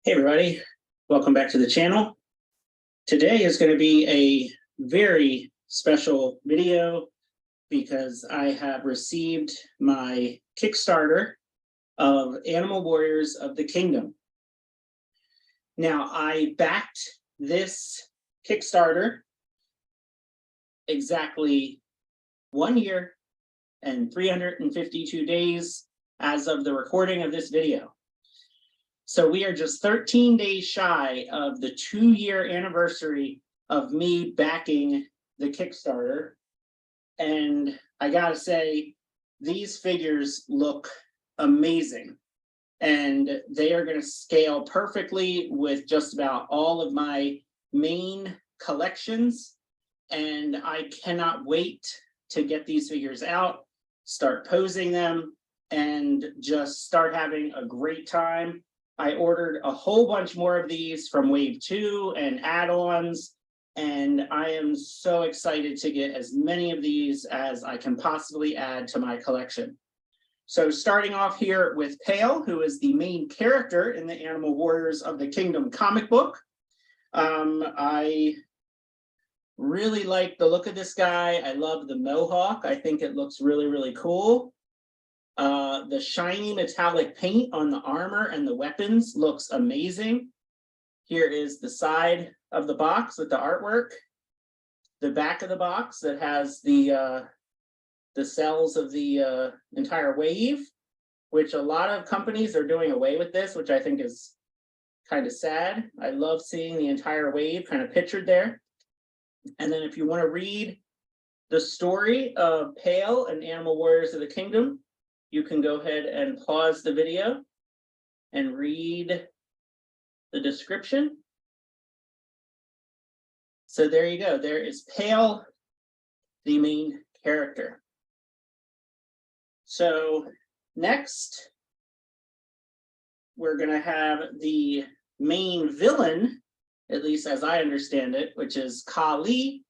Hey everybody, welcome back to the channel. Today is going to be a very special video because I have received my Kickstarter of Animal Warriors of the Kingdom. Now, I backed this Kickstarter exactly 1 year and 352 days as of the recording of this video. So we are just 13 days shy of the 2-year anniversary of me backing the Kickstarter. And I gotta say, these figures look amazing. And they are gonna scale perfectly with just about all of my main collections. And I cannot wait to get these figures out, start posing them, and just start having a great time. I ordered a whole bunch more of these from Wave 2 and add-ons, and I am so excited to get as many of these as I can possibly add to my collection. So starting off here with Pale, who is the main character in the Animal Warriors of the Kingdom comic book. I really like the look of this guy. I love the mohawk. I think it looks really, really cool. The shiny metallic paint on the armor and the weapons looks amazing. Here is the side of the box with the artwork. The back of the box that has the cells of the entire wave, which a lot of companies are doing away with this, which I think is kind of sad. I love seeing the entire wave kind of pictured there. And then if you want to read the story of Pale and Animal Warriors of the Kingdom, you can go ahead and pause the video and read the description. So there you go. There is Pale, the main character. So next, we're going to have the main villain, at least as I understand it, which is Kali,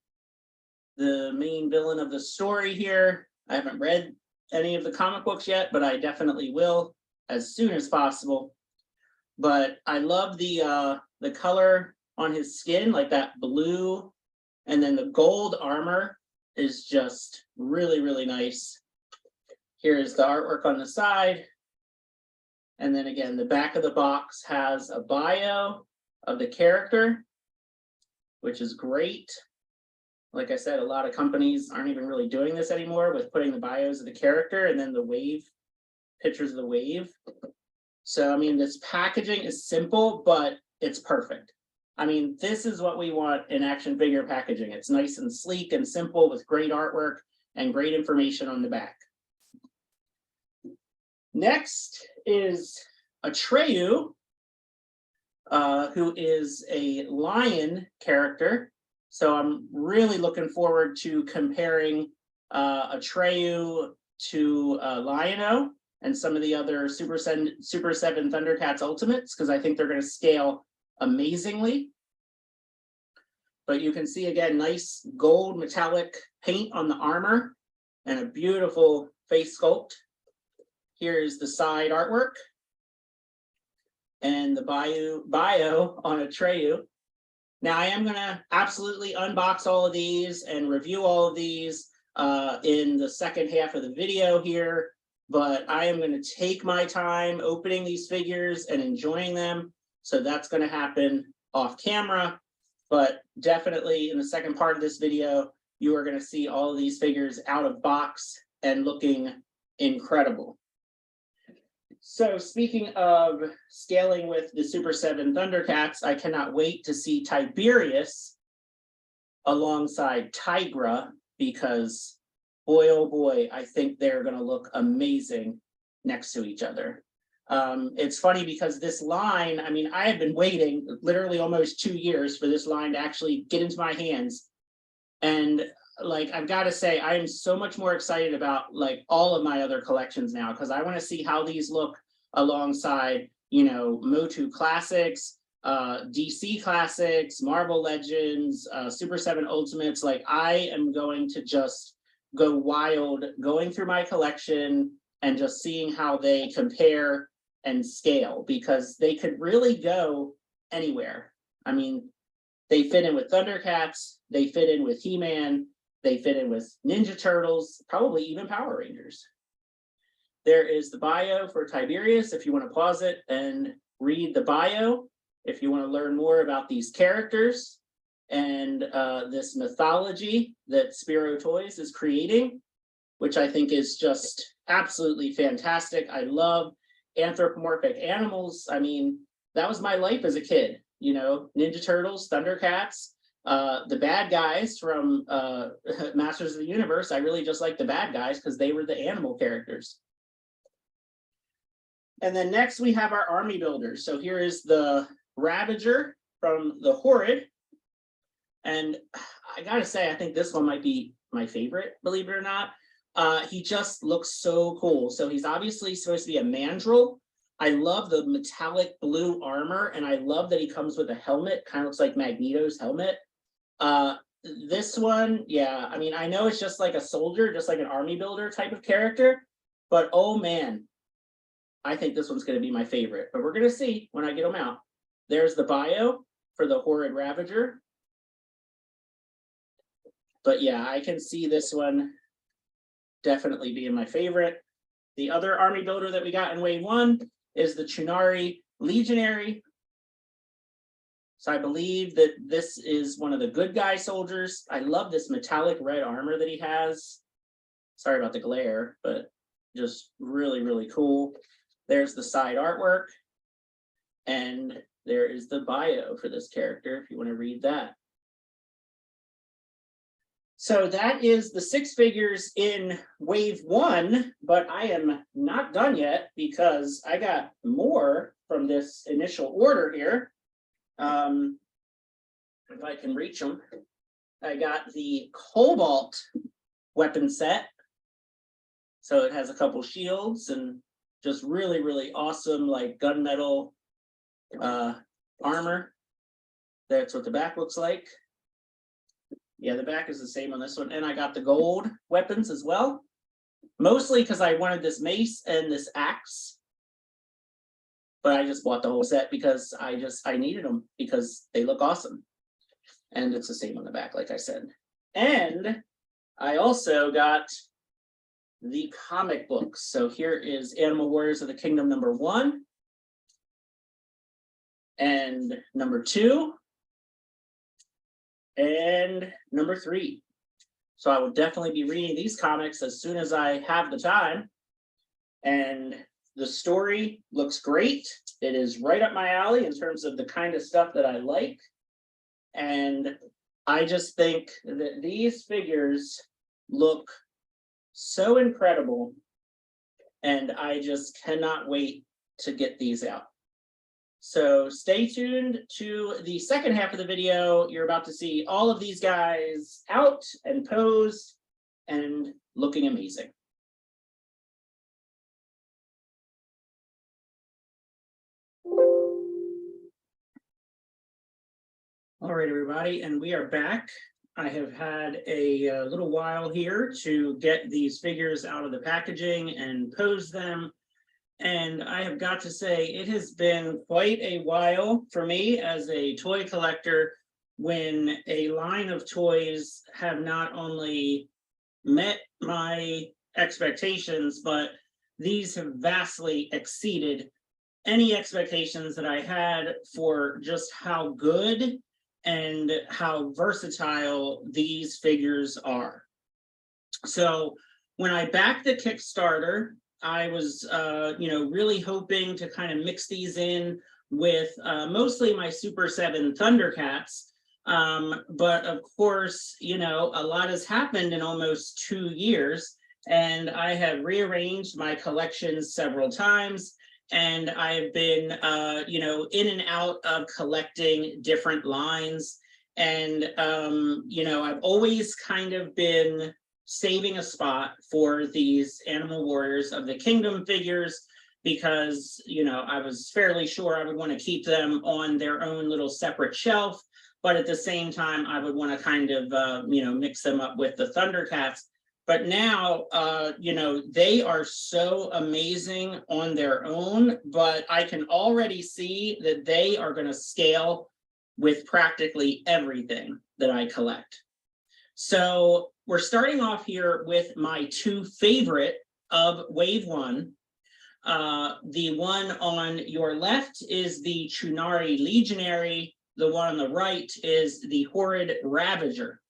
the main villain of the story here. I haven't read any of the comic books yet, but I definitely will as soon as possible. But I love the color on his skin, like that blue, and then the gold armor is just really, really nice. Here's the artwork on the side. And then again, the back of the box has a bio of the character, which is great. Like I said, a lot of companies aren't even really doing this anymore with putting the bios of the character and then the wave, pictures of the wave. So, I mean, this packaging is simple, but it's perfect. I mean, this is what we want in action figure packaging. It's nice and sleek and simple with great artwork and great information on the back. Next is Atreyu, who is a lion character. So I'm really looking forward to comparing Atreyu to Lion-O and some of the other Super 7 Thundercats Ultimates, because I think they're going to scale amazingly. But you can see, again, nice gold metallic paint on the armor and a beautiful face sculpt. Here's the side artwork and the bio on Atreyu. Now, I am going to absolutely unbox all of these and review all of these in the second half of the video here, but I am going to take my time opening these figures and enjoying them. So that's going to happen off camera, but definitely in the second part of this video, you are going to see all of these figures out of box and looking incredible. So speaking of scaling with the Super 7 Thundercats, I cannot wait to see Tiberius alongside Tigra, because boy, oh boy, I think they're going to look amazing next to each other. It's funny because this line, I mean, I have been waiting literally almost 2 years for this line to actually get into my hands. And like, I've got to say, I am so much more excited about like all of my other collections now, because I want to see how these look alongside, you know, Motu Classics, DC Classics, Marvel Legends, Super 7 Ultimates. Like, I am going to just go wild going through my collection and just seeing how they compare and scale, because they could really go anywhere. I mean, they fit in with Thundercats, they fit in with He-Man, they fit in with Ninja Turtles, probably even Power Rangers. There is the bio for Tiberius, if you want to pause it and read the bio, if you want to learn more about these characters and this mythology that Spero Toys is creating, which I think is just absolutely fantastic. I love anthropomorphic animals. I mean, that was my life as a kid, you know, Ninja Turtles, Thundercats, the bad guys from Masters of the Universe. I really just like the bad guys because they were the animal characters. And then next we have our army builders. So here is the Ravager from the Horrid. And I gotta say, I think this one might be my favorite, believe it or not. He just looks so cool. So he's obviously supposed to be a mandrill. I love the metallic blue armor, and I love that he comes with a helmet, kind of looks like Magneto's helmet. This one, yeah, I mean, I know it's just like a soldier, just like an army builder type of character, but oh man, I think this one's going to be my favorite, but we're going to see when I get them out. There's the bio for the Horrid Ravager. But yeah, I can see this one definitely being my favorite. The other army builder that we got in wave 1 is the Chunari Legionary. So I believe that this is one of the good guy soldiers. I love this metallic red armor that he has. Sorry about the glare, but just really, really cool. There's the side artwork. And there is the bio for this character, if you want to read that. So that is the 6 figures in wave 1, but I am not done yet because I got more from this initial order here. If I can reach them. I got the Cobalt weapon set. So it has a couple shields and just really, really awesome, like gunmetal armor. That's what the back looks like. Yeah, the back is the same on this one. And I got the gold weapons as well. Mostly because I wanted this mace and this axe. But I just bought the whole set because I needed them because they look awesome. And it's the same on the back, like I said. And I also got the comic books. So here is Animal Warriors of the Kingdom #1 and #2. And #3. So I will definitely be reading these comics as soon as I have the time. And the story looks great. It is right up my alley in terms of the kind of stuff that I like. And I just think that these figures look so incredible. And I just cannot wait to get these out. So stay tuned to the second half of the video. You're about to see all of these guys out and posed and looking amazing. All right, everybody, and we are back. I have had a little while here to get these figures out of the packaging and pose them. And I have got to say, it has been quite a while for me as a toy collector when a line of toys have not only met my expectations, but these have vastly exceeded any expectations that I had for just how good and how versatile these figures are. So when I backed the Kickstarter, I was, really hoping to kind of mix these in with mostly my Super 7 Thundercats. But of course, a lot has happened in almost 2 years, and I have rearranged my collections several times. And I've been, in and out of collecting different lines. And, I've always kind of been saving a spot for these Animal Warriors of the Kingdom figures because, I was fairly sure I would want to keep them on their own little separate shelf. But at the same time, I would want to kind of, mix them up with the Thundercats. But now, you know, they are so amazing on their own, but I can already see that they are going to scale with practically everything that I collect. So we're starting off here with my two favorite of wave one. The one on your left is the Chunari Legionary. The one on the right is the Horrid Ravager.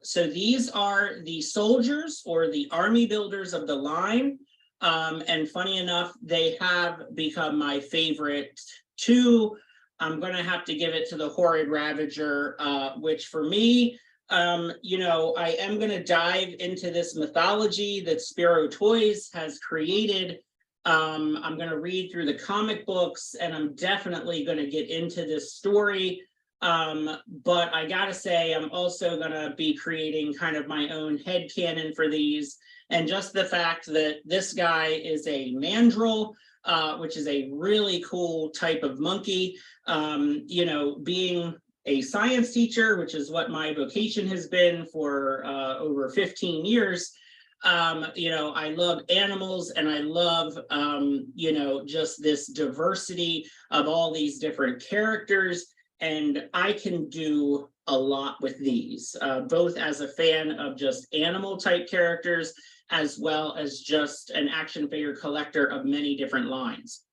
So these are the soldiers or the army builders of the line. And funny enough, they have become my favorite too. I'm going to have to give it to the Horrid Ravager, which for me, you know, I am going to dive into this mythology that Spero Toys has created. I'm going to read through the comic books, and I'm definitely going to get into this story. But I gotta say, I'm also gonna be creating kind of my own headcanon for these. And just the fact that this guy is a mandrill, which is a really cool type of monkey. You know, being a science teacher, which is what my vocation has been for over 15 years, you know, I love animals, and I love, you know, just this diversity of all these different characters. And I can do a lot with these, both as a fan of just animal type characters, as well as just an action figure collector of many different lines.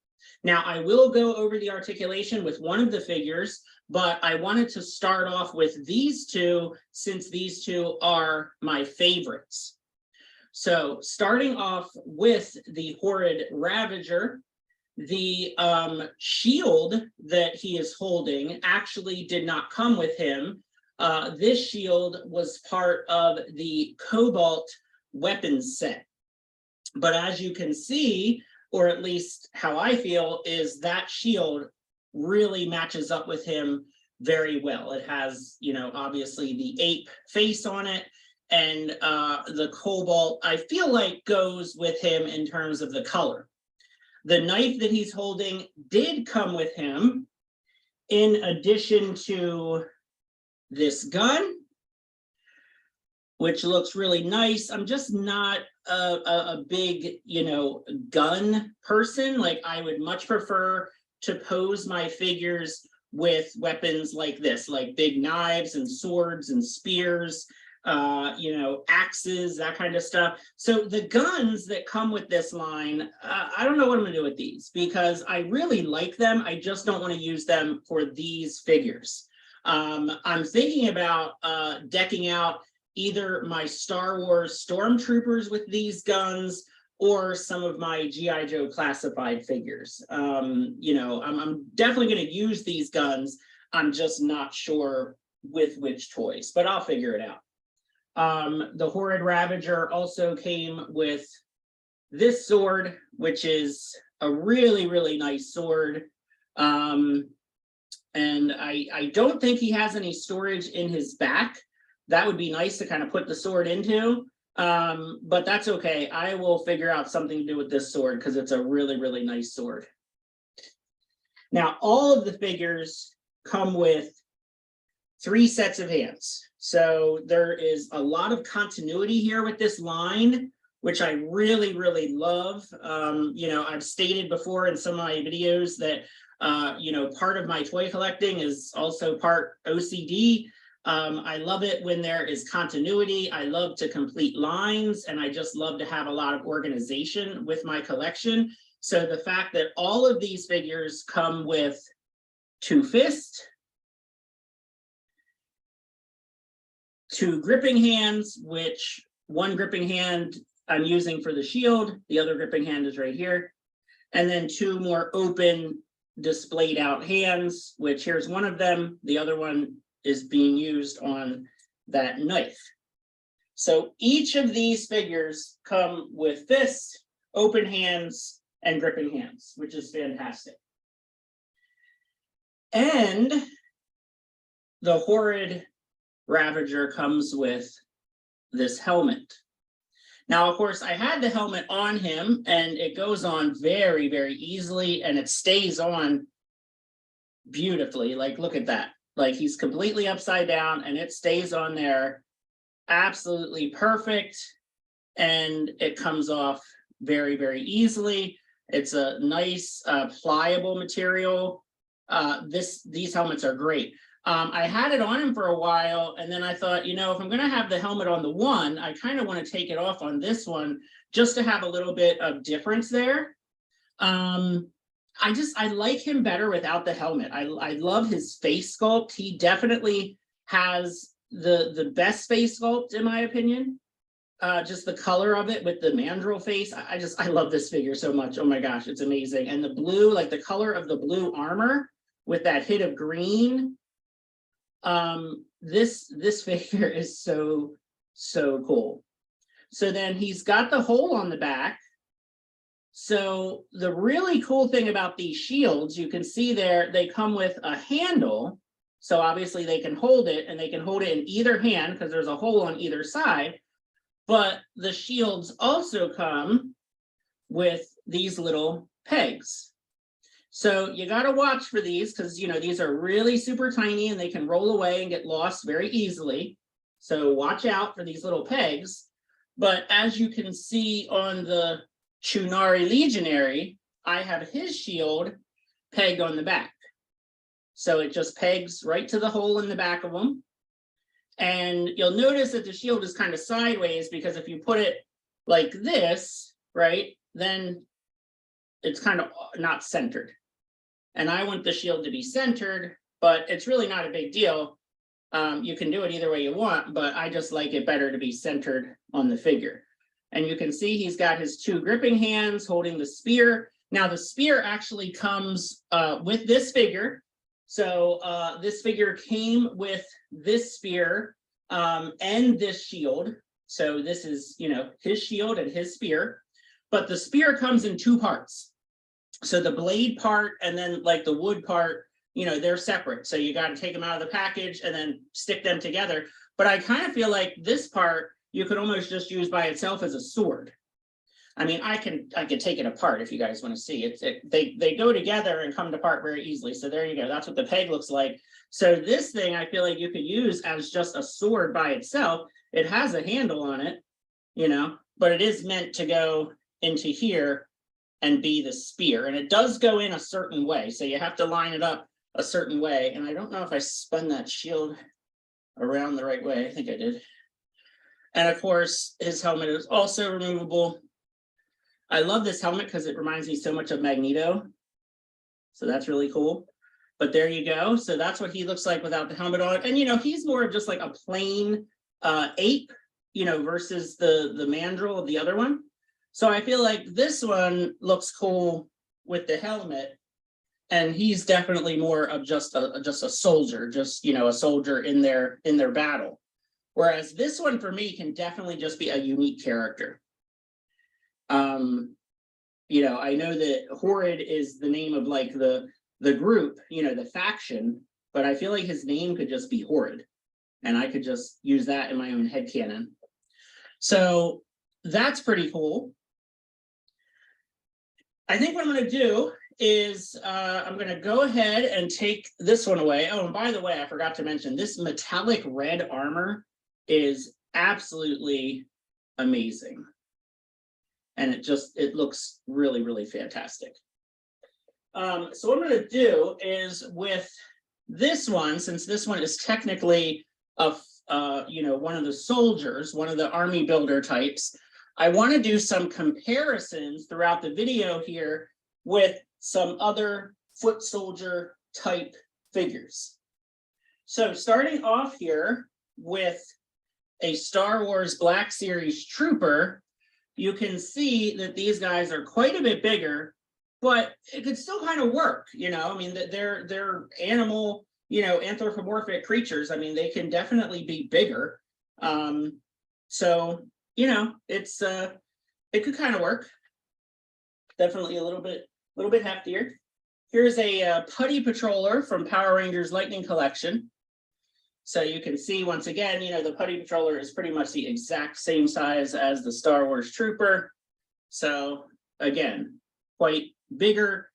Now, I will go over the articulation with one of the figures, but I wanted to start off with these two, since these two are my favorites. So starting off with the Horrid Ravager, the shield that he is holding actually did not come with him. This shield was part of the Cobalt weapons set. But as you can see, or at least how I feel, is that shield really matches up with him very well. It has, you know, obviously the ape face on it, and the Cobalt, I feel like, goes with him in terms of the color. The knife that he's holding did come with him, in addition to this gun, which looks really nice. I'm just not a big, you know, gun person. Like, I would much prefer to pose my figures with weapons like this, like big knives and swords and spears, you know, axes, that kind of stuff. So the guns that come with this line, I don't know what I'm gonna do with these, because I really like them. I just don't want to use them for these figures. I'm thinking about decking out either my Star Wars Stormtroopers with these guns, or some of my G.I. Joe classified figures. You know, I'm definitely going to use these guns. I'm just not sure with which toys, but I'll figure it out. The Horrid Ravager also came with this sword, which is a really, really nice sword. And I don't think he has any storage in his back. That would be nice to kind of put the sword into, but that's okay. I will figure out something to do with this sword, because it's a really, really nice sword. Now, all of the figures come with 3 sets of hands. So there is a lot of continuity here with this line, which I really, really love. You know, I've stated before in some of my videos that, you know, part of my toy collecting is also part OCD. I love it when there is continuity. I love to complete lines, and I just love to have a lot of organization with my collection. So the fact that all of these figures come with 2 fists, 2 gripping hands, which one gripping hand I'm using for the shield, the other gripping hand is right here, and then 2 more open displayed out hands, which here's one of them, the other one is being used on that knife. So each of these figures come with fists, open hands, and gripping hands, which is fantastic. And the Horrid Ravager comes with this helmet. Now, of course, I had the helmet on him, and it goes on very, very easily, and it stays on beautifully. Like, look at that. Like, he's completely upside down, and it stays on there absolutely perfect, and it comes off very, very easily. It's a nice pliable material. These helmets are great. I had it on him for a while, and then I thought, you know, if I'm going to have the helmet on the one, I kind of want to take it off on this one just to have a little bit of difference there. I like him better without the helmet. I love his face sculpt. He definitely has the best face sculpt, in my opinion. Just the color of it with the mandrill face. I love this figure so much. Oh my gosh, it's amazing. And the blue, like the color of the blue armor with that hit of green. This figure is so cool. So then he's got the hole on the back. So the really cool thing about these shields, you can see there, they come with a handle. So obviously they can hold it, and they can hold it in either hand because there's a hole on either side. But the shields also come with these little pegs. So you got to watch for these because, you know, these are really super tiny and they can roll away and get lost very easily. So watch out for these little pegs. But as you can see on the Chunari Legionary, I have his shield pegged on the back. So it just pegs right to the hole in the back of them. And you'll notice that the shield is kind of sideways because if you put it like this, right, then it's kind of not centered. And I want the shield to be centered, but it's really not a big deal. You can do it either way you want, but I just like it better to be centered on the figure. And you can see he's got his two gripping hands holding the spear. Now the spear actually comes with this figure. So this figure came with this spear and this shield. So this is, you know, his shield and his spear, but the spear comes in two parts. So the blade part and then like the wood part, you know, they're separate. So you got to take them out of the package and then stick them together. But I kind of feel like this part you could almost just use by itself as a sword. I mean, I could take it apart if you guys want to see it. They go together and come apart very easily. So there you go. That's what the peg looks like. So this thing I feel like you could use as just a sword by itself. It has a handle on it, you know, but it is meant to go into here and be the spear. And it does go in a certain way. So you have to line it up a certain way. And I don't know if I spun that shield around the right way. I think I did. And of course, his helmet is also removable. I love this helmet because it reminds me so much of Magneto. So that's really cool. But there you go. So that's what he looks like without the helmet on. And, you know, he's more of just like a plain ape, you know, versus the mandrill of the other one. So I feel like this one looks cool with the helmet. And he's definitely more of just a soldier, just, you know, a soldier in their battle. Whereas this one for me can definitely just be a unique character. You know, I know that Horrid is the name of like the group, you know, the faction, but I feel like his name could just be Horrid. And I could just use that in my own headcanon. So that's pretty cool. I think what I'm going to do is I'm going to go ahead and take this one away. Oh, and by the way, I forgot to mention this metallic red armor is absolutely amazing. And it looks really, really fantastic. So what I'm going to do is with this one, since this one is technically you know, one of the soldiers, one of the army builder types, I want to do some comparisons throughout the video here with some other foot soldier type figures. So starting off here with a Star Wars Black Series Trooper, you can see that these guys are quite a bit bigger, but it could still kind of work, you know. I mean, they're animal, you know, anthropomorphic creatures. I mean, they can definitely be bigger. So, you know, it could kind of work. Definitely a little bit heftier. Here's a Putty Patroller from Power Rangers Lightning Collection. So you can see, once again, you know, the Putty Patroller is pretty much the exact same size as the Star Wars Trooper. So again, quite bigger,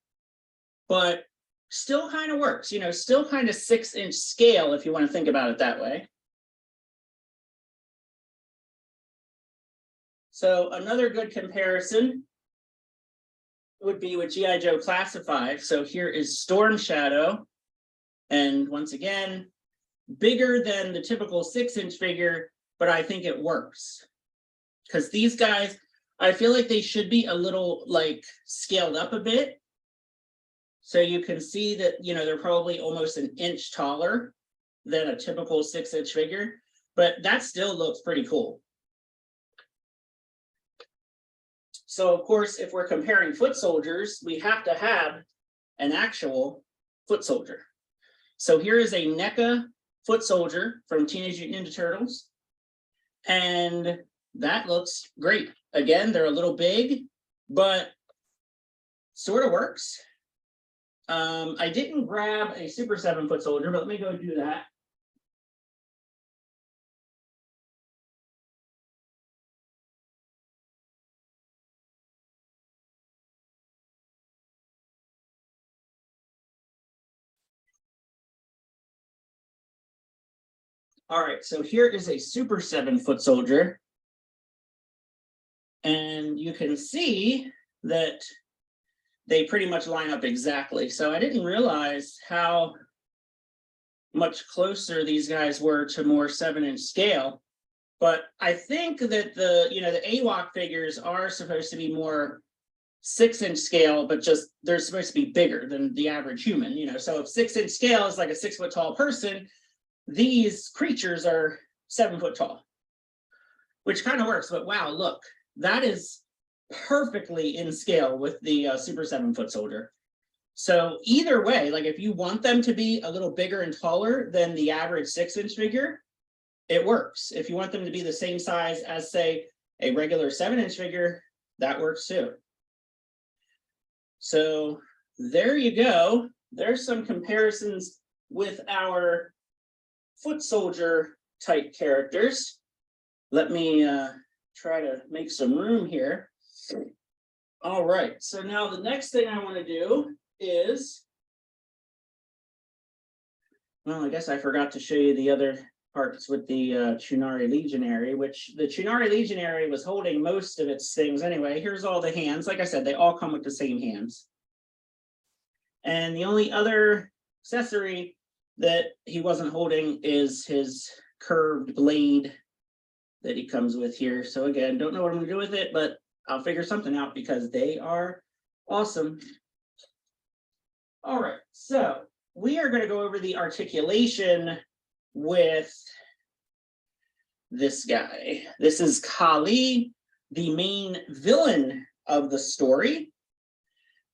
but still kind of works, you know, still kind of 6-inch scale if you want to think about it that way. So another good comparison would be with G.I. Joe Classified. So here is Storm Shadow. And once again, bigger than the typical 6-inch figure, but I think it works. Because these guys, I feel like they should be a little like scaled up a bit. So you can see that, you know, they're probably almost an inch taller than a typical 6-inch figure, but that still looks pretty cool. So of course, if we're comparing foot soldiers, we have to have an actual foot soldier. So here is a NECA foot soldier from Teenage Mutant Ninja Turtles. And that looks great. Again, they're a little big, but sort of works. I didn't grab a Super 7 foot soldier, but let me go do that. All right, so here is a Super 7 foot soldier. And you can see that they pretty much line up exactly. So I didn't realize how much closer these guys were to more 7-inch scale. But I think that the AWOK figures are supposed to be more 6-inch scale, but just they're supposed to be bigger than the average human, you know. So if 6-inch scale is like a 6 foot tall person, these creatures are 7 foot tall, which kind of works. But wow, look, that is perfectly in scale with the Super 7 foot soldier. So either way, like if you want them to be a little bigger and taller than the average 6-inch figure, it works. If you want them to be the same size as, say, a regular 7-inch figure, that works too. So there you go. There's some comparisons with our foot soldier type characters. Let me try to make some room here. All right, so now the next thing I want to do is, well, I guess I forgot to show you the other parts with the Chunari Legionary, which the Chunari Legionary was holding most of its things anyway. Here's all the hands. Like I said, they all come with the same hands. And the only other accessory that he wasn't holding is his curved blade that he comes with here. So again, don't know what I'm gonna do with it, but I'll figure something out because they are awesome. All right, so we are gonna go over the articulation with this guy. This is Kali, the main villain of the story.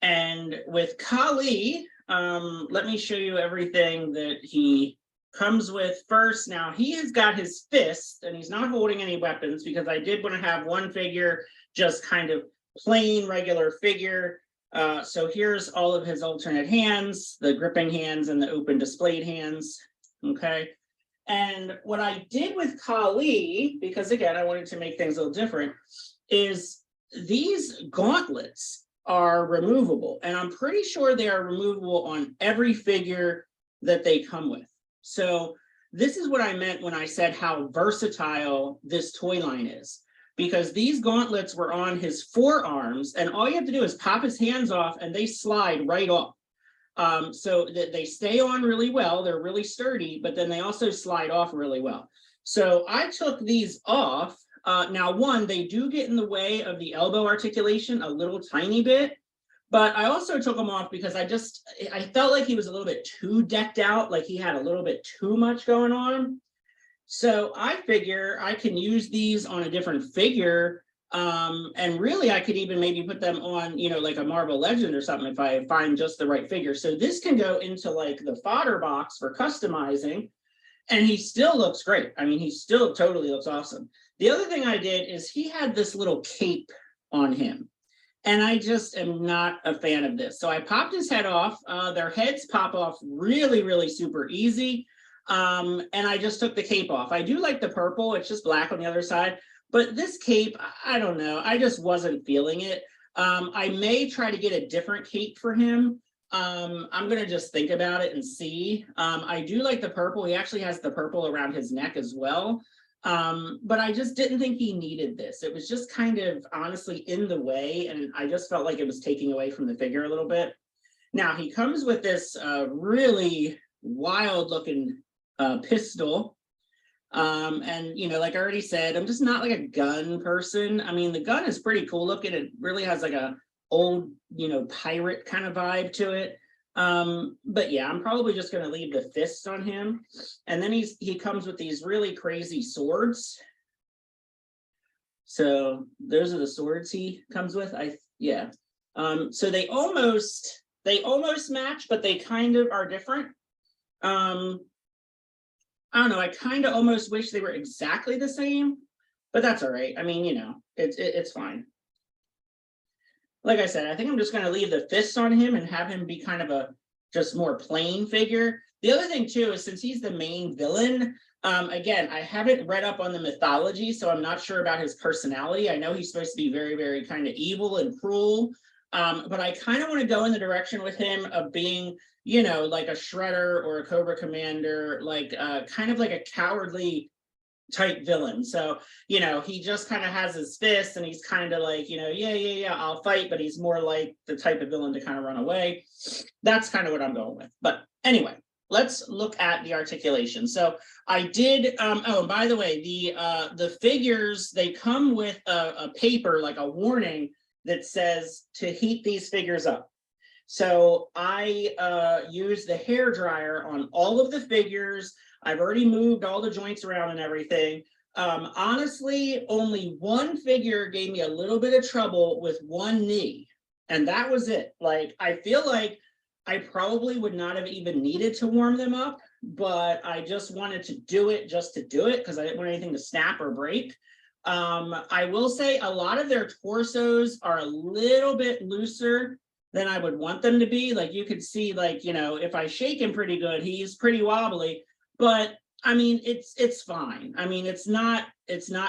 And with Kali, let me show you everything that he comes with first. Now he has got his fist and he's not holding any weapons because I did want to have one figure just kind of plain regular figure. So here's all of his alternate hands, the gripping hands and the open displayed hands. Okay. And what I did with Kali, because again, I wanted to make things a little different, is these gauntlets are removable. And I'm pretty sure they are removable on every figure that they come with. So this is what I meant when I said how versatile this toy line is, because these gauntlets were on his forearms and all you have to do is pop his hands off and they slide right off. So that they stay on really well, they're really sturdy, but then they also slide off really well. So I took these off. Now, one, they do get in the way of the elbow articulation a little tiny bit, but I also took them off because I felt like he was a little bit too decked out, like he had a little bit too much going on. So I figure I can use these on a different figure. And really, I could even maybe put them on, you know, like a Marvel Legend or something if I find just the right figure. So this can go into like the fodder box for customizing, and he still looks great. I mean, he still totally looks awesome. The other thing I did is he had this little cape on him, and I just am not a fan of this. So I popped his head off. Their heads pop off really, really super easy. And I just took the cape off. I do like the purple. It's just black on the other side. But this cape, I don't know. I just wasn't feeling it. I may try to get a different cape for him. I'm going to just think about it and see. I do like the purple. He actually has the purple around his neck as well. But I just didn't think he needed this. It was just kind of honestly in the way, and I just felt like it was taking away from the figure a little bit. Now he comes with this really wild looking pistol. And like I already said, I'm just not like a gun person. I mean, the gun is pretty cool looking. It really has like a old, pirate kind of vibe to it. But yeah, I'm probably just going to leave the fists on him. And then he comes with these really crazy swords. So those are the swords he comes with. Yeah. So they almost match, but they kind of are different. I don't know, I kind of almost wish they were exactly the same, but that's all right. I mean, it's fine. Like I said, I think I'm just going to leave the fists on him and have him be kind of a just more plain figure. The other thing too is since he's the main villain, again, I haven't read up on the mythology, so I'm not sure about his personality. I know he's supposed to be very, very kind of evil and cruel, but I kind of want to go in the direction with him of being, like a Shredder or a Cobra Commander, like kind of like a cowardly type villain. So, he just kind of has his fists and he's kind of like, yeah, I'll fight, but he's more like the type of villain to kind of run away. That's kind of what I'm going with. But anyway, let's look at the articulation. So I did, oh, and by the way, the figures, they come with a paper, like a warning that says to heat these figures up. So I used the hair dryer on all of the figures. I've already moved all the joints around and everything. Honestly, only one figure gave me a little bit of trouble with one knee, and that was it. Like, I feel like I probably would not have even needed to warm them up, but I just wanted to do it just to do it because I didn't want anything to snap or break. I will say a lot of their torsos are a little bit looser than I would want them to be. Like you could see, like, if I shake him pretty good, he's pretty wobbly, but I mean, it's fine. I mean, it's not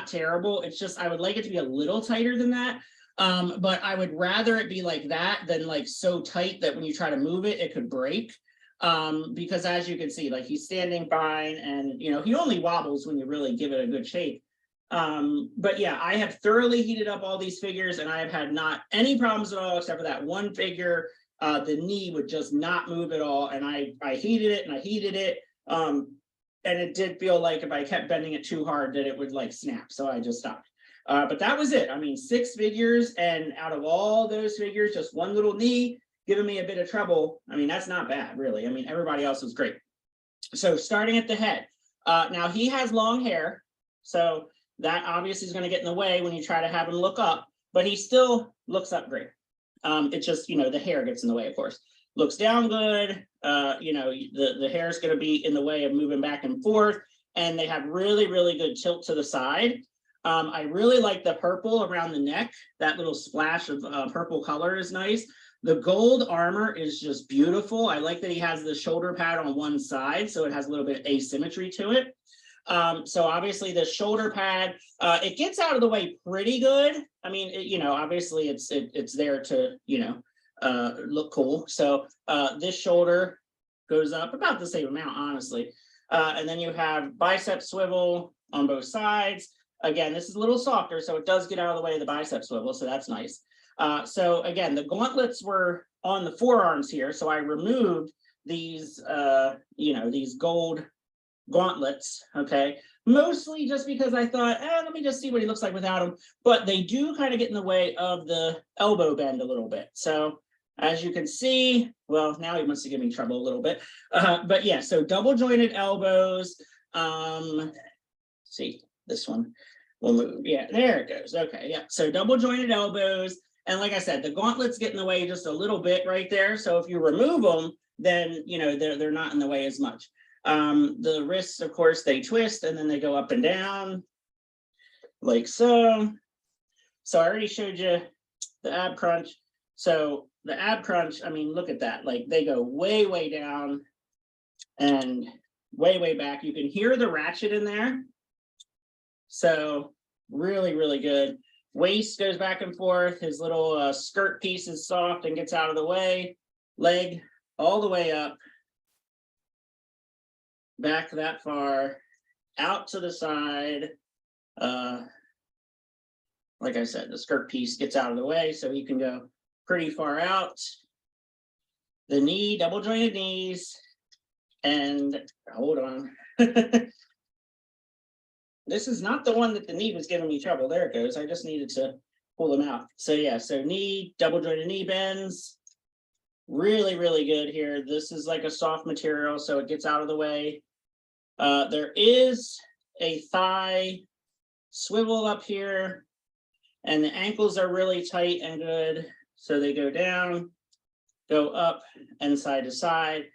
terrible. It's just, I would like it to be a little tighter than that. But I would rather it be like that than like so tight that when you try to move it, it could break. Because as you can see, like he's standing fine and, he only wobbles when you really give it a good shake. But yeah, I have thoroughly heated up all these figures and I have had not any problems at all, except for that one figure. The knee would just not move at all. And I heated it and I heated it. And it did feel like if I kept bending it too hard that it would like snap. So I just stopped. But that was it. I mean, 6 figures, and out of all those figures, just one little knee giving me a bit of trouble. I mean, that's not bad, really. I mean, everybody else was great. So starting at the head. Now he has long hair. So that obviously is going to get in the way when you try to have him look up, but he still looks up great. It's just, the hair gets in the way, of course. Looks down good. The hair is going to be in the way of moving back and forth, and they have really, really good tilt to the side. I really like the purple around the neck. That little splash of purple color is nice. The gold armor is just beautiful. I like that he has the shoulder pad on one side, so it has a little bit of asymmetry to it. So obviously the shoulder pad, it gets out of the way pretty good. I mean, obviously it's there to, look cool. So this shoulder goes up about the same amount, honestly. And then you have bicep swivel on both sides. Again, this is a little softer, so it does get out of the way of the bicep swivel, so that's nice. So again, the gauntlets were on the forearms here, so I removed these, these gold gauntlets, okay, mostly just because I thought, let me just see what he looks like without them. But they do kind of get in the way of the elbow bend a little bit. So as you can see, well, now he wants to give me trouble a little bit. But yeah, so double jointed elbows. See, this one will move. Yeah, there it goes. Okay, yeah. So double jointed elbows. And like I said, the gauntlets get in the way just a little bit right there. So if you remove them, then, they're not in the way as much. The wrists, of course, they twist and then they go up and down like so. So I already showed you the ab crunch. So the ab crunch, I mean, look at that. Like they go way, way down and way, way back. You can hear the ratchet in there. So really, really good. Waist goes back and forth. His little skirt piece is soft and gets out of the way. Leg all the way up. Back that far, out to the side, Like I said, the skirt piece gets out of the way, so he can go pretty far out. The knee, double jointed knees, and hold on. This is not the one that the knee was giving me trouble. There it goes. I just needed to pull them out. So yeah, so knee, double jointed knee bends. Really, really good here. This is like a soft material, so it gets out of the way. There is a thigh swivel up here, and the ankles are really tight and good. So they go down, go up, and side to side.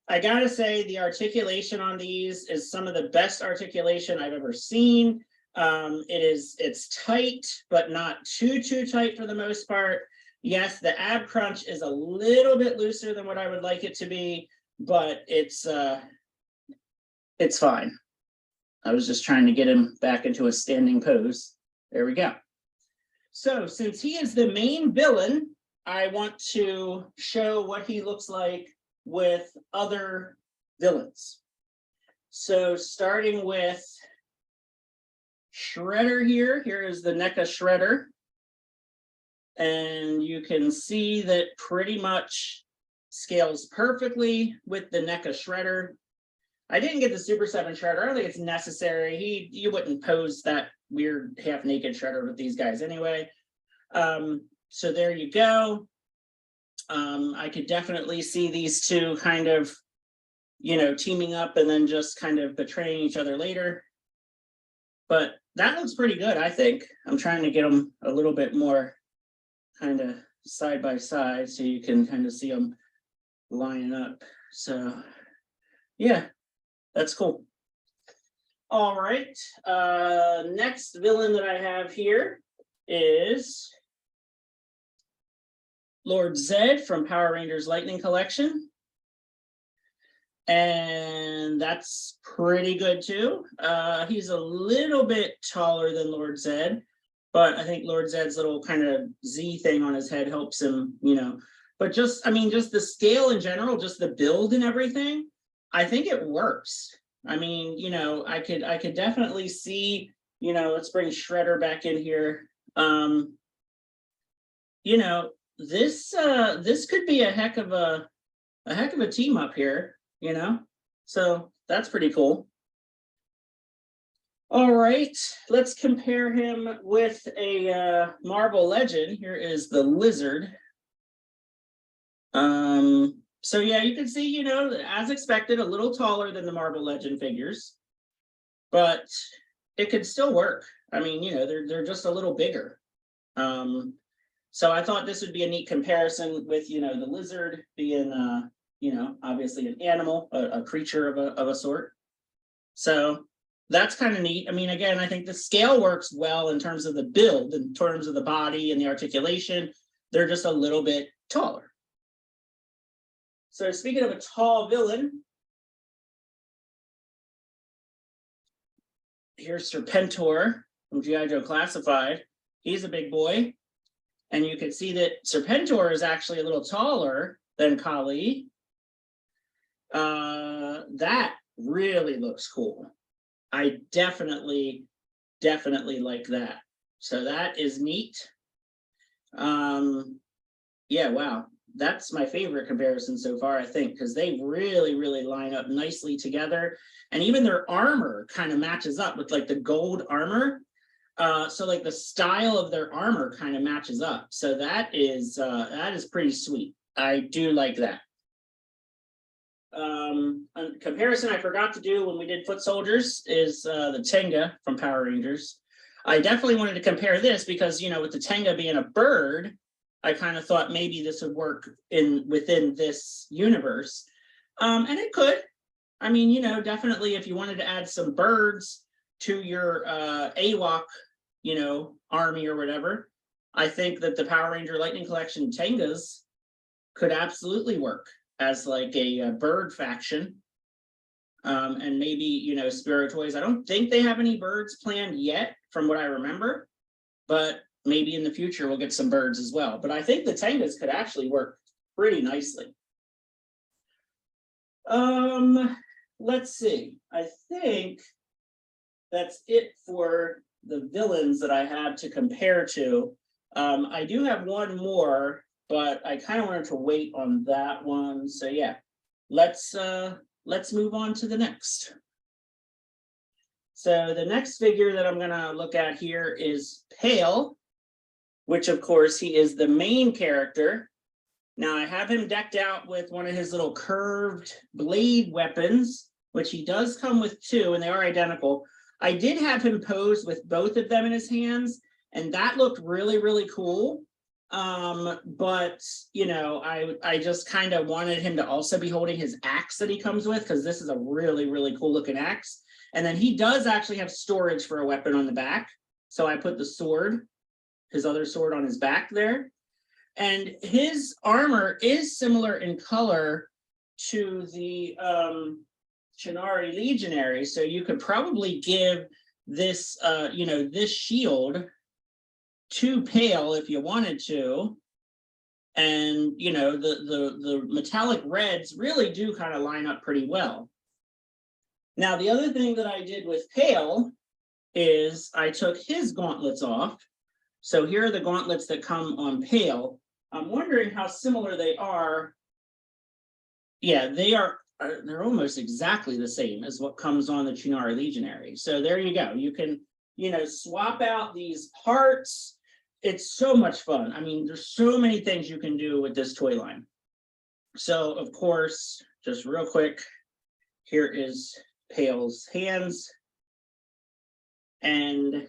I gotta say, the articulation on these is some of the best articulation I've ever seen. It's tight, but not too tight for the most part. Yes, the ab crunch is a little bit looser than what I would like it to be, but it's fine. I was just trying to get him back into a standing pose. There we go. So since he is the main villain, I want to show what he looks like with other villains. So starting with Shredder here. Here is the NECA Shredder. And you can see that pretty much scales perfectly with the NECA Shredder. I didn't get the Super 7 Shredder. I don't think it's necessary. You wouldn't pose that weird half-naked Shredder with these guys anyway. So there you go. I could definitely see these two kind of, teaming up and then just kind of betraying each other later. But that looks pretty good, I think. I'm trying to get them a little bit more kind of side by side so you can kind of see them lining up. So yeah, that's cool. All right, next villain that I have here is Lord Zed from Power Rangers Lightning Collection. And that's pretty good too. He's a little bit taller than Lord Zed, but I think Lord Zed's little kind of Z thing on his head helps him, But just the scale in general, just the build and everything, I think it works. I could definitely see, let's bring Shredder back in here. This could be a heck of a team up here, so that's pretty cool. All right, let's compare him with a Marvel Legend. Here is the Lizard. So yeah, you can see, as expected, a little taller than the Marvel Legend figures, but it could still work. They're just a little bigger. So I thought this would be a neat comparison with, the Lizard being, obviously an animal, a creature of a sort. So that's kind of neat. Again, I think the scale works well in terms of the build, in terms of the body and the articulation. They're just a little bit taller. So speaking of a tall villain, here's Serpentor from G.I. Joe Classified. He's a big boy. And you can see that Serpentor is actually a little taller than Kali. That really looks cool. I definitely like that. So that is neat. Yeah, wow. That's my favorite comparison so far, I think, because they really line up nicely together. And even their armor kind of matches up with like the gold armor. So like the style of their armor kind of matches up. So that is pretty sweet. I do like that. A comparison I forgot to do when we did Foot Soldiers is the Tenga from Power Rangers. I definitely wanted to compare this because, with the Tenga being a bird, I kind of thought maybe this would work within this universe. And it could. Definitely if you wanted to add some birds to your AWOK, army or whatever, I think that the Power Ranger Lightning Collection Tengas could absolutely work as like a bird faction. And maybe, Spero Toys. I don't think they have any birds planned yet from what I remember, but maybe in the future we'll get some birds as well. But I think the Tengas could actually work pretty nicely. Let's see. I think that's it for the villains that I have to compare to. I do have one more, but I kind of wanted to wait on that one. So yeah, let's move on to the next. So the next figure that I'm gonna look at here is Pale, which of course he is the main character. Now I have him decked out with one of his little curved blade weapons, which he does come with two, and they are identical. I did have him pose with both of them in his hands, and that looked really, really cool. But you know, I just kind of wanted him to also be holding his axe that he comes with, because this is a really, really cool looking axe. And then he does actually have storage for a weapon on the back. So I put the sword, his other sword, on his back there. And his armor is similar in color to the Chitauri Legionary. So you could probably give this, you know, this shield to Pale if you wanted to. And, you know, the metallic reds really do kind of line up pretty well. Now, the other thing that I did with Pale is I took his gauntlets off. So here are the gauntlets that come on Pale. I'm wondering how similar they are. Yeah, they're almost exactly the same as what comes on the Chitauri Legionary. So there you go. You can, you know, swap out these parts. It's so much fun. I mean, there's so many things you can do with this toy line. So, of course, just real quick, here is Pale's hands. And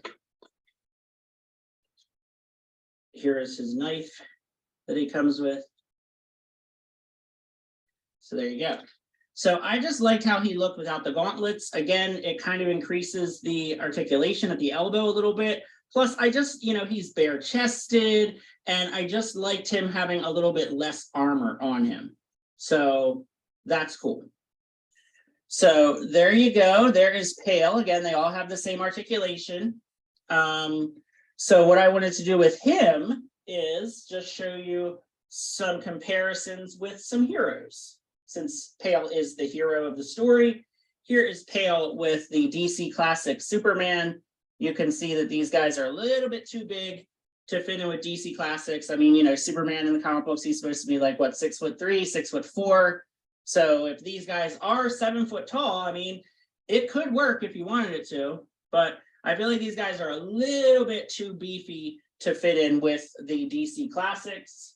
here is his knife that he comes with. So there you go. So I just liked how he looked without the gauntlets. Again, it kind of increases the articulation at the elbow a little bit. Plus, I just, you know, he's bare chested, and I just liked him having a little bit less armor on him. So that's cool. So there you go. There is Pale. Again, they all have the same articulation. So what I wanted to do with him is just show you some comparisons with some heroes. Since Pale is the hero of the story, here is Pale with the DC Classic Superman. You can see that these guys are a little bit too big to fit in with DC Classics. I mean, you know, Superman in the comic books, he's supposed to be like, what, 6'3", 6'4". So if these guys are 7 foot tall, I mean, it could work if you wanted it to, but I feel like these guys are a little bit too beefy to fit in with the DC Classics.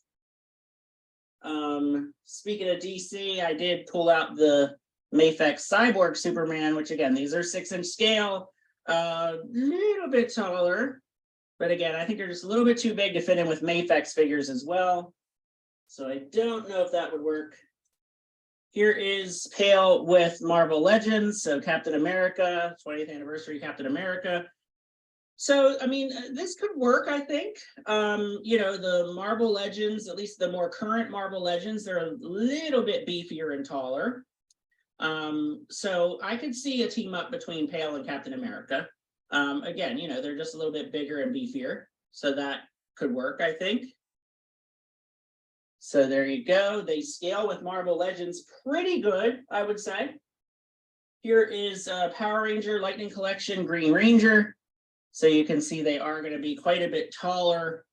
Speaking of DC, I did pull out the Mafex Cyborg Superman, which again, these are 6-inch scale, a little bit taller, but again, I think they're just a little bit too big to fit in with Mafex figures as well. So I don't know if that would work. Here is Pale with Marvel Legends, so Captain America, 20th anniversary Captain America. So, I mean, this could work, I think. You know, the Marvel Legends, at least the more current Marvel Legends, they're a little bit beefier and taller. So I could see a team up between Pale and Captain America. Again, you know, they're just a little bit bigger and beefier, so that could work, I think. So there you go. They scale with Marvel Legends pretty good, I would say. Here is Power Ranger Lightning Collection Green Ranger. So you can see they are going to be quite a bit taller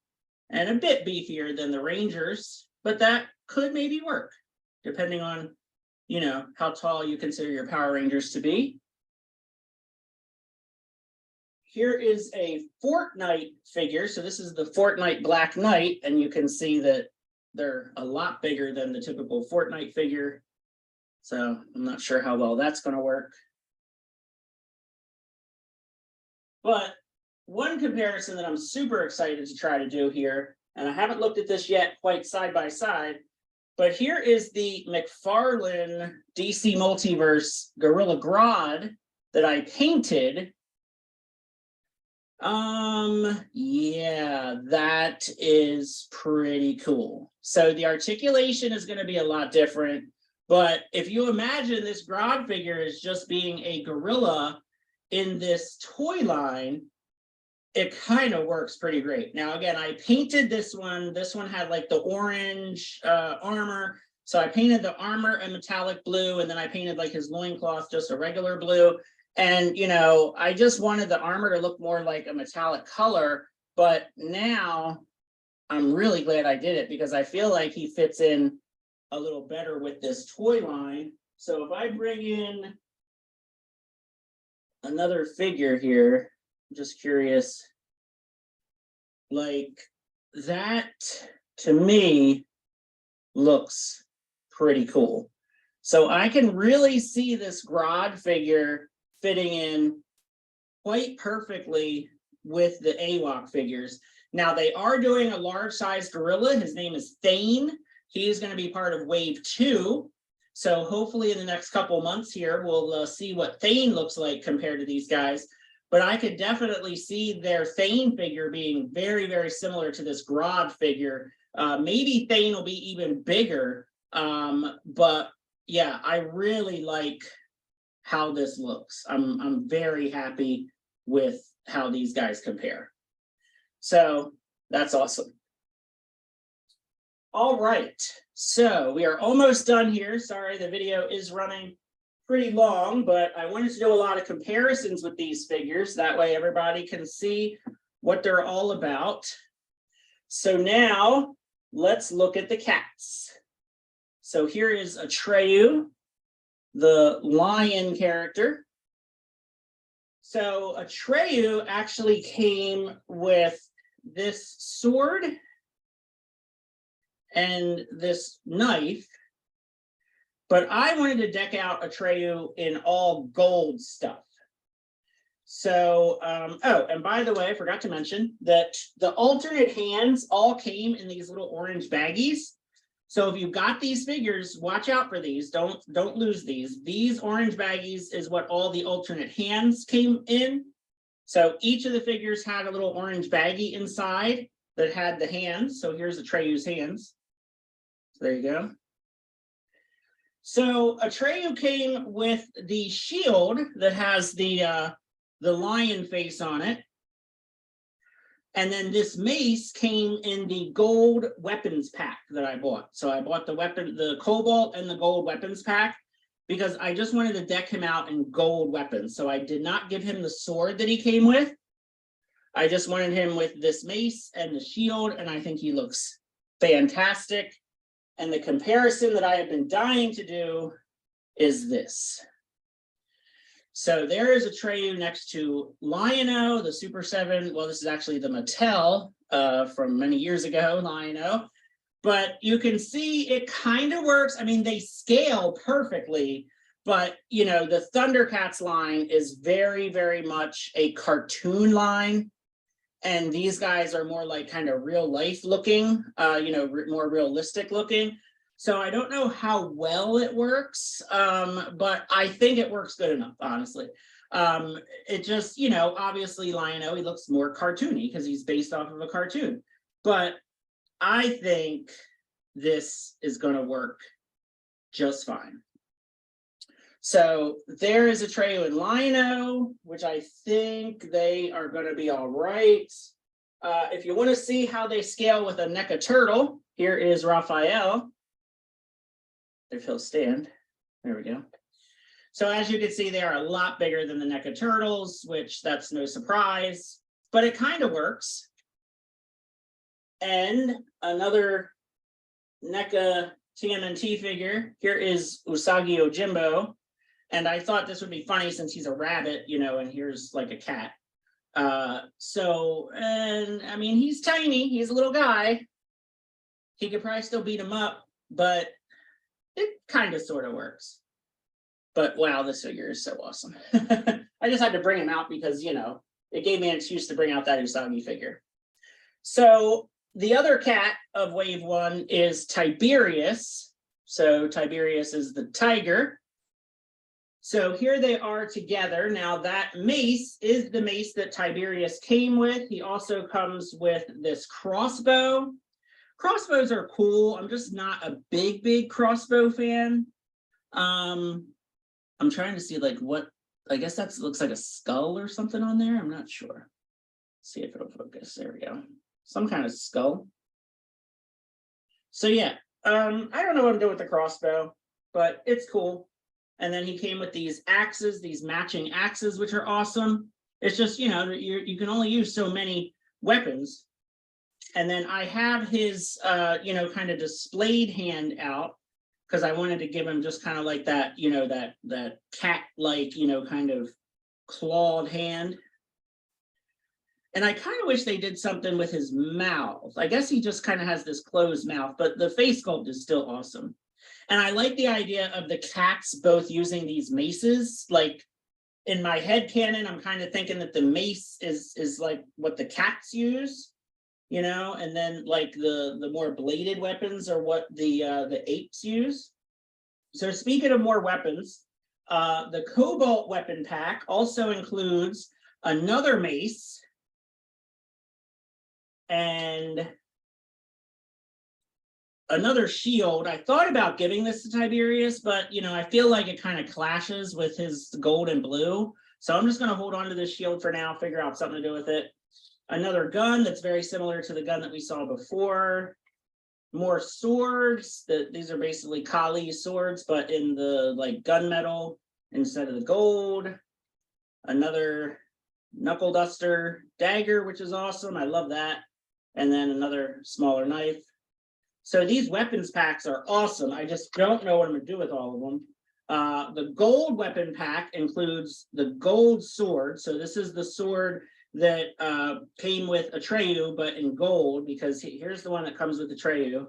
and a bit beefier than the Rangers, but that could maybe work, depending on, you know, how tall you consider your Power Rangers to be. Here is a Fortnite figure. So this is the Fortnite Black Knight, and you can see that they're a lot bigger than the typical Fortnite figure. So I'm not sure how well that's going to work. But one comparison that I'm super excited to try to do here, and I haven't looked at this yet quite side by side, but here is the McFarlane DC Multiverse Gorilla Grodd that I painted. Yeah, that is pretty cool. So the articulation is going to be a lot different, but if you imagine this Grodd figure as just being a gorilla in this toy line, it kind of works pretty great. Now, again, I painted this one. This one had like the orange armor. So I painted the armor a metallic blue, and then I painted like his loincloth just a regular blue. And, you know, I just wanted the armor to look more like a metallic color, but now I'm really glad I did it because I feel like he fits in a little better with this toy line. So if I bring in another figure here, I'm just curious, like that to me looks pretty cool. So I can really see this Grodd figure fitting in quite perfectly with the AWOK figures. Now they are doing a large size gorilla. His name is Thane. He is going to be part of wave 2. So hopefully in the next couple months here, we'll see what Thane looks like compared to these guys. But I could definitely see their Thane figure being very, very similar to this Grodd figure. Maybe Thane will be even bigger. But yeah, I really like how this looks. I'm very happy with how these guys compare. So that's awesome. All right, so we are almost done here. Sorry, the video is running pretty long, but I wanted to do a lot of comparisons with these figures. That way everybody can see what they're all about. So now let's look at the cats. So here is Atreyu, the lion character. So Atreyu actually came with this sword and this knife, but I wanted to deck out Atreyu in all gold stuff. So, oh, and by the way, I forgot to mention that the alternate hands all came in these little orange baggies. So if you got these figures, watch out for these. Don't lose these. These orange baggies is what all the alternate hands came in. So each of the figures had a little orange baggie inside that had the hands. So here's Atreyu's hands. So there you go. So Atreyu came with the shield that has the lion face on it. And then this mace came in the gold weapons pack that I bought. So I bought the cobalt and the gold weapons pack because I just wanted to deck him out in gold weapons. So I did not give him the sword that he came with. I just wanted him with this mace and the shield, and I think he looks fantastic. And the comparison that I have been dying to do is this. So there is Atreyu next to Lion-O, the Super 7. Well, this is actually the Mattel from many years ago, Lion-O. But you can see it kind of works. I mean, they scale perfectly, but, you know, the Thundercats line is very, very much a cartoon line. And these guys are more like kind of real life looking, you know, more realistic looking. So I don't know how well it works, but I think it works good enough, honestly. It just, you know, obviously Lion-O, he looks more cartoony because he's based off of a cartoon. But I think this is going to work just fine. So there is Atreyu and Lion-O, which I think they are going to be all right. If you want to see how they scale with a NECA turtle, here is Raphael. If he'll stand. There we go. So as you can see, they are a lot bigger than the NECA turtles, which that's no surprise, but it kind of works. And another NECA TMNT figure, here is Usagi Ojimbo. And I thought this would be funny since he's a rabbit, you know, and here's like a cat. And I mean, he's tiny, he's a little guy. He could probably still beat him up, but it kind of sort of works. But wow, this figure is so awesome. I just had to bring him out because, you know, it gave me an excuse to bring out that Usagi figure. So the other cat of wave 1 is Tiberius. So Tiberius is the tiger. So here they are together. Now that mace is the mace that Tiberius came with. He also comes with this crossbow. Crossbows are cool. I'm just not a big crossbow fan. I'm trying to see like what, I guess that looks like a skull or something on there. I'm not sure. Let's see if it'll focus. There we go. Some kind of skull. So yeah, I don't know what I'm doing with the crossbow, but it's cool. And then he came with these axes, these matching axes, which are awesome. It's just, you know, you can only use so many weapons. And then I have his, you know, kind of displayed hand out because I wanted to give him just kind of like that, you know, that cat-like, you know, kind of clawed hand. And I kind of wish they did something with his mouth. I guess he just kind of has this closed mouth, but the face sculpt is still awesome. And I like the idea of the cats both using these maces. Like in my head canon, I'm kind of thinking that the mace is like what the cats use, you know, and then like the more bladed weapons are what the apes use. So speaking of more weapons, the Cobalt weapon pack also includes another mace and another shield. I thought about giving this to Tiberius, but you know, I feel like it kind of clashes with his gold and blue. So I'm just going to hold on to this shield for now, figure out something to do with it. Another gun that's very similar to the gun that we saw before. More swords. These are basically Kali swords, but in the like gunmetal instead of the gold. Another knuckle duster dagger, which is awesome. I love that. And then another smaller knife. So these weapons packs are awesome. I just don't know what I'm going to do with all of them. The gold weapon pack includes the gold sword. So this is the sword that came with Atreyu, but in gold, because here's the one that comes with Atreyu,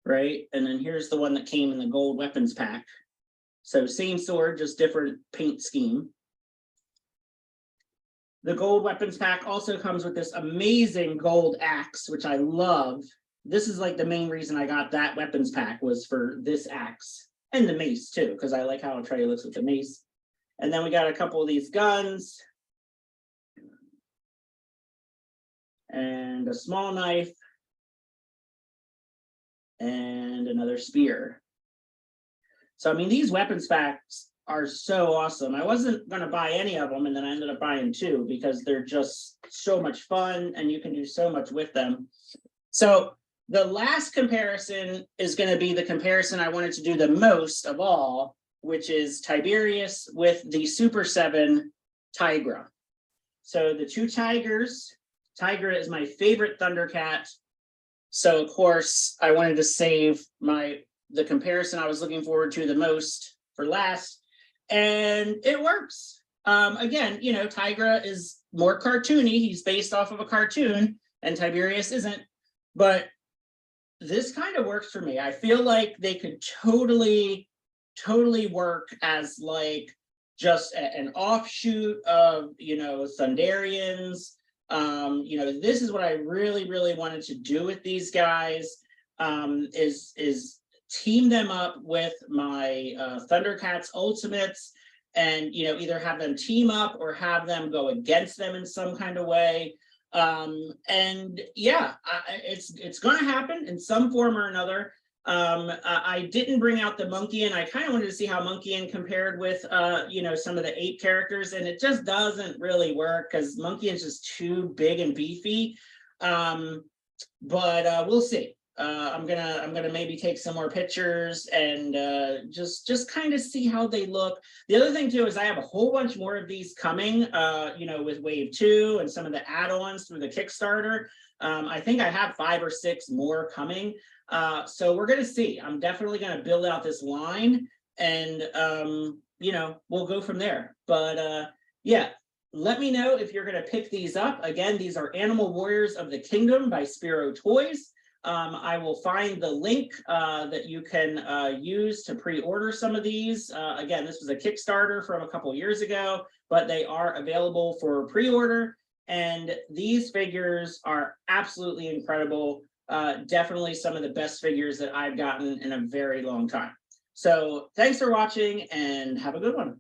right? And then here's the one that came in the gold weapons pack. So same sword, just different paint scheme. The gold weapons pack also comes with this amazing gold axe, which I love. This is like the main reason I got that weapons pack was for this axe and the mace too, because I like how Atreyu looks with the mace. And then we got a couple of these guns and a small knife and another spear. So, I mean, these weapons packs are so awesome. I wasn't going to buy any of them, and then I ended up buying two because they're just so much fun and you can do so much with them. So the last comparison is going to be the comparison I wanted to do the most of all, which is Tiberius with the Super 7 Tigra. So the two tigers, Tigra is my favorite Thundercat. So of course I wanted to save the comparison I was looking forward to the most for last. And it works. Again, you know, Tigra is more cartoony. He's based off of a cartoon, and Tiberius isn't. But this kind of works for me. I feel like they could totally work as like just an offshoot of, you know, Thunderians. You know, this is what I really wanted to do with these guys, is team them up with my Thundercats Ultimates and, you know, either have them team up or have them go against them in some kind of way. And yeah, it's going to happen in some form or another. I didn't bring out the Monkeyan. I kind of wanted to see how Monkeyan compared with, you know, some of the ape characters, and it just doesn't really work because Monkeyan's just too big and beefy. But we'll see. I'm gonna maybe take some more pictures and just kind of see how they look. The other thing too is I have a whole bunch more of these coming, you know, with Wave 2 and some of the add-ons through the Kickstarter. I think I have 5 or 6 more coming. So we're gonna see. I'm definitely gonna build out this line, and you know, we'll go from there. But yeah. Let me know if you're going to pick these up. Again, these are Animal Warriors of the Kingdom by Spero Toys. I will find the link that you can use to pre-order some of these. Again, this was a Kickstarter from a couple years ago, but they are available for pre-order. And these figures are absolutely incredible. Definitely some of the best figures that I've gotten in a very long time. So thanks for watching and have a good one.